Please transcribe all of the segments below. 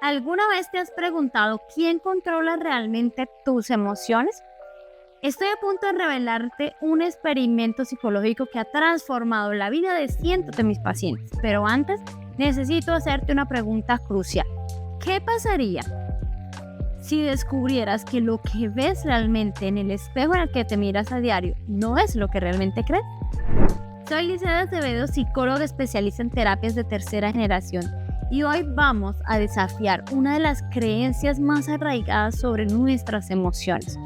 ¿Alguna vez te has preguntado quién controla realmente tus emociones? Estoy a punto de revelarte un experimento psicológico que ha transformado la vida de cientos de mis pacientes, pero antes necesito hacerte una pregunta crucial. ¿Qué pasaría si descubrieras que lo que ves realmente en el espejo en el que te miras a diario no es lo que realmente crees? Soy Liceida Acevedo, psicóloga especialista en terapias de tercera generación, y hoy vamos a desafiar una de las creencias más arraigadas sobre nuestras emociones.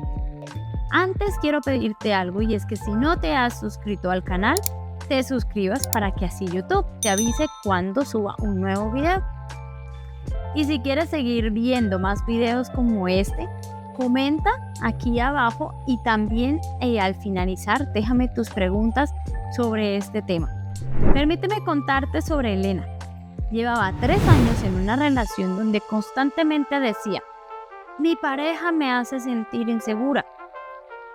Antes quiero pedirte algo, y es que si no te has suscrito al canal, te suscribas para que así YouTube te avise cuando suba un nuevo video. Y si quieres seguir viendo más videos como este, comenta aquí abajo y también al finalizar déjame tus preguntas sobre este tema. Permíteme contarte sobre Elena. Llevaba 3 años en una relación donde constantemente decía: mi pareja me hace sentir insegura.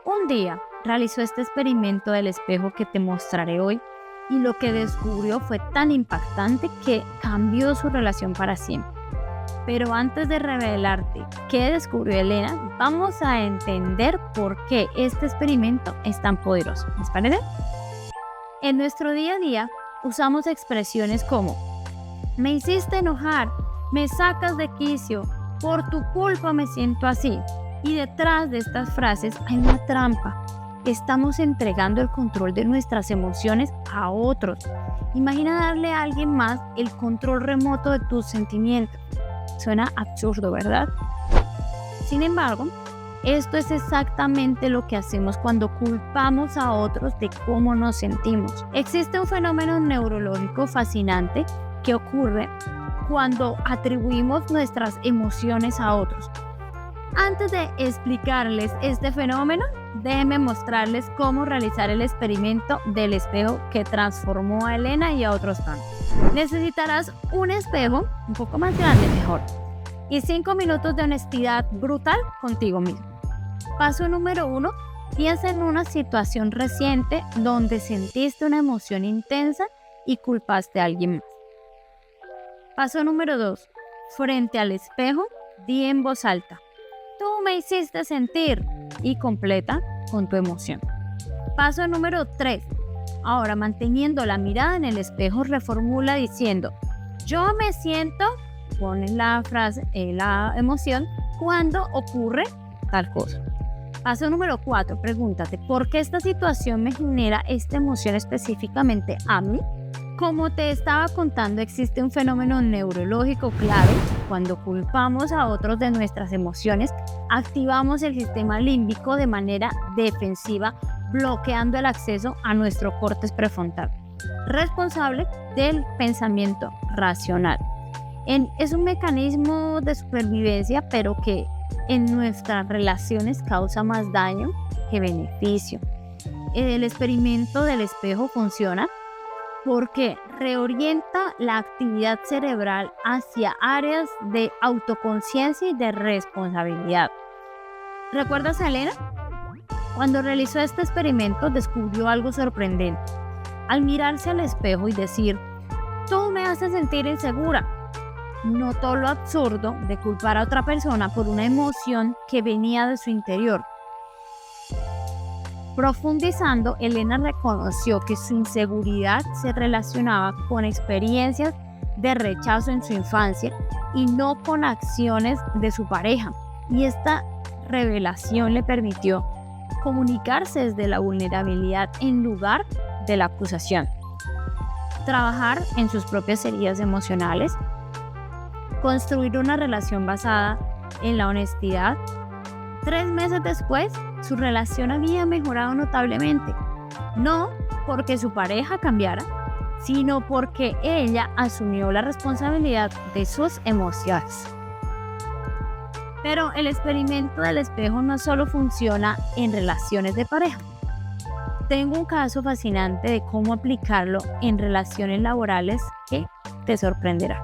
Un día realizó este experimento del espejo que te mostraré hoy, y lo que descubrió fue tan impactante que cambió su relación para siempre. Pero antes de revelarte qué descubrió Elena, vamos a entender por qué este experimento es tan poderoso. ¿Les parece? En nuestro día a día usamos expresiones como: me hiciste enojar, me sacas de quicio, por tu culpa me siento así. Y detrás de estas frases hay una trampa. Estamos entregando el control de nuestras emociones a otros. Imagina darle a alguien más el control remoto de tus sentimientos. Suena absurdo, ¿verdad? Sin embargo, esto es exactamente lo que hacemos cuando culpamos a otros de cómo nos sentimos. Existe un fenómeno neurológico fascinante que ocurre cuando atribuimos nuestras emociones a otros. Antes de explicarles este fenómeno, déjenme mostrarles cómo realizar el experimento del espejo que transformó a Elena y a otros tantos. Necesitarás un espejo un poco más grande mejor y 5 minutos de honestidad brutal contigo mismo. Paso número 1, piensa en una situación reciente donde sentiste una emoción intensa y culpaste a alguien más. Paso número 2, frente al espejo, di en voz alta: tú me hiciste sentir, y completa con tu emoción. Paso número 3. Ahora, manteniendo la mirada en el espejo, reformula diciendo: yo me siento, pon la frase, la emoción, cuando ocurre tal cosa. Paso número 4. Pregúntate: ¿por qué esta situación me genera esta emoción específicamente a mí? Como te estaba contando, existe un fenómeno neurológico claro. Cuando culpamos a otros de nuestras emociones, activamos el sistema límbico de manera defensiva, bloqueando el acceso a nuestro córtex prefrontal, responsable del pensamiento racional. Es un mecanismo de supervivencia, pero que en nuestras relaciones causa más daño que beneficio. El experimento del espejo funciona porque reorienta la actividad cerebral hacia áreas de autoconciencia y de responsabilidad. ¿Recuerdas a Elena? Cuando realizó este experimento descubrió algo sorprendente. Al mirarse al espejo y decir: tú me haces sentir insegura, notó lo absurdo de culpar a otra persona por una emoción que venía de su interior. Profundizando, Elena reconoció que su inseguridad se relacionaba con experiencias de rechazo en su infancia y no con acciones de su pareja. Y esta revelación le permitió comunicarse desde la vulnerabilidad en lugar de la acusación. Trabajar en sus propias heridas emocionales, construir una relación basada en la honestidad. 3 meses después, su relación había mejorado notablemente, no porque su pareja cambiara, sino porque ella asumió la responsabilidad de sus emociones. Pero el experimento del espejo no solo funciona en relaciones de pareja. Tengo un caso fascinante de cómo aplicarlo en relaciones laborales que te sorprenderá.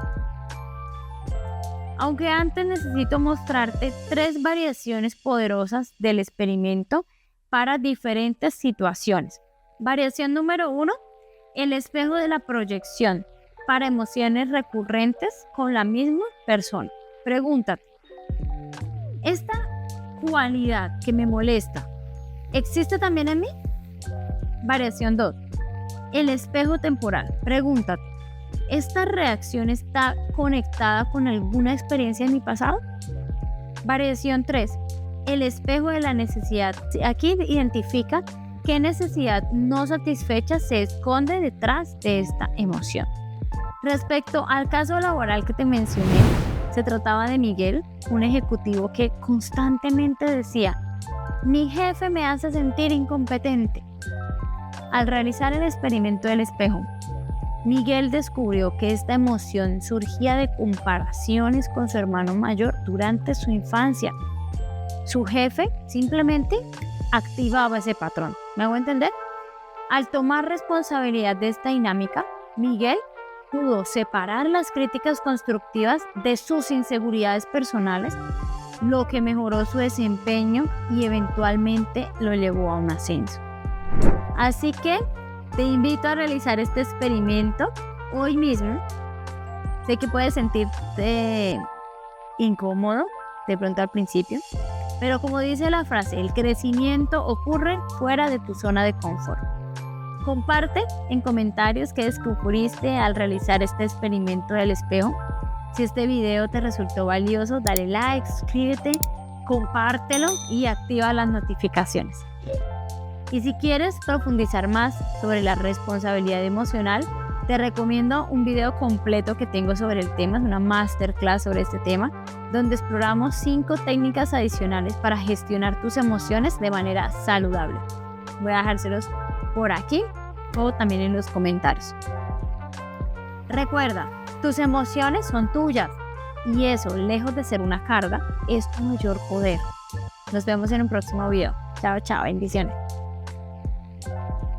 Aunque antes necesito mostrarte 3 variaciones poderosas del experimento para diferentes situaciones. Variación número 1, el espejo de la proyección para emociones recurrentes con la misma persona. Pregúntate, ¿esta cualidad que me molesta existe también en mí? Variación 2. El espejo temporal. Pregúntate, ¿esta reacción está conectada con alguna experiencia en mi pasado? Variación 3. El espejo de la necesidad. Aquí identifica qué necesidad no satisfecha se esconde detrás de esta emoción. Respecto al caso laboral que te mencioné, se trataba de Miguel, un ejecutivo que constantemente decía: mi jefe me hace sentir incompetente. Al realizar el experimento del espejo, Miguel descubrió que esta emoción surgía de comparaciones con su hermano mayor durante su infancia. Su jefe simplemente activaba ese patrón. ¿Me hago entender? Al tomar responsabilidad de esta dinámica, Miguel pudo separar las críticas constructivas de sus inseguridades personales, lo que mejoró su desempeño y eventualmente lo elevó a un ascenso. Así que te invito a realizar este experimento hoy mismo. Sé que puedes sentirte incómodo de pronto al principio, pero como dice la frase, el crecimiento ocurre fuera de tu zona de confort. Comparte en comentarios qué descubriste al realizar este experimento del espejo. Si este video te resultó valioso, dale like, suscríbete, compártelo y activa las notificaciones. Y si quieres profundizar más sobre la responsabilidad emocional, te recomiendo un video completo que tengo sobre el tema, es una masterclass sobre este tema, donde exploramos 5 técnicas adicionales para gestionar tus emociones de manera saludable. Voy a dejárselos por aquí o también en los comentarios. Recuerda, tus emociones son tuyas y eso, lejos de ser una carga, es tu mayor poder. Nos vemos en un próximo video. Chao, chao, bendiciones.